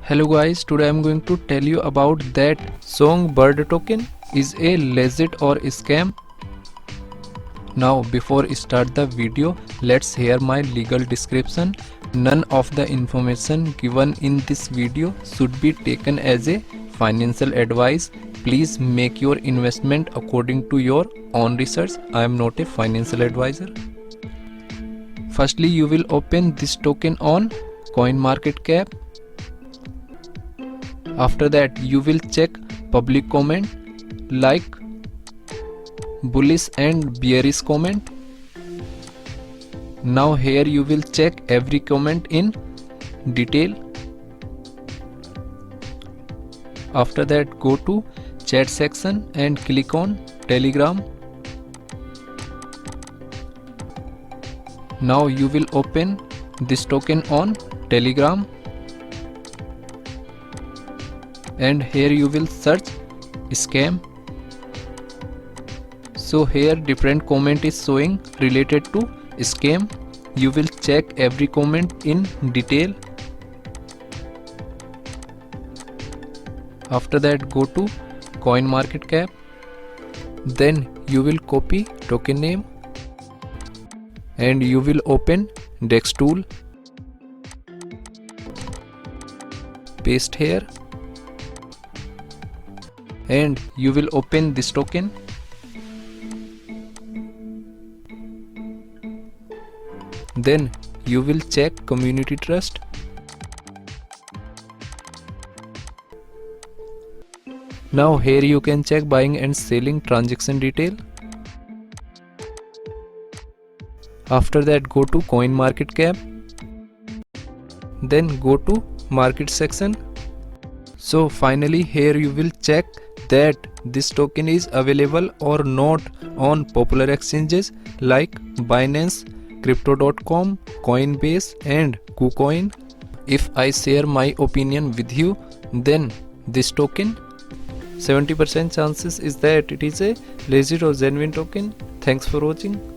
Hello guys, today I am going to tell you about that Songbird token is a legit or scam. Now before start the video, let's hear my legal description. None of the information given in this video should be taken as a financial advice. Please make your investment according to your own research. I am not a financial advisor. Firstly, you will open this token on CoinMarketCap. After that, you will check public comment like bullish and bearish comment. Now here you will check every comment in detail. After that, go to chat section and click on Telegram. Now you will open this token on Telegram. And here you will search scam. So here different comment is showing related to scam. You will check every comment in detail. After that, go to CoinMarketCap. Then you will copy token name and you will open Dex tool. Paste here. And you will open this token. Then you will check community trust. Now here you can check buying and selling transaction detail. After that, go to CoinMarketCap. Then go to market section. So finally here you will check that this token is available or not on popular exchanges like Binance, Crypto.com, Coinbase and KuCoin. If I share my opinion with you, then this token 70% chances is that it is a legit or genuine token. Thanks for watching.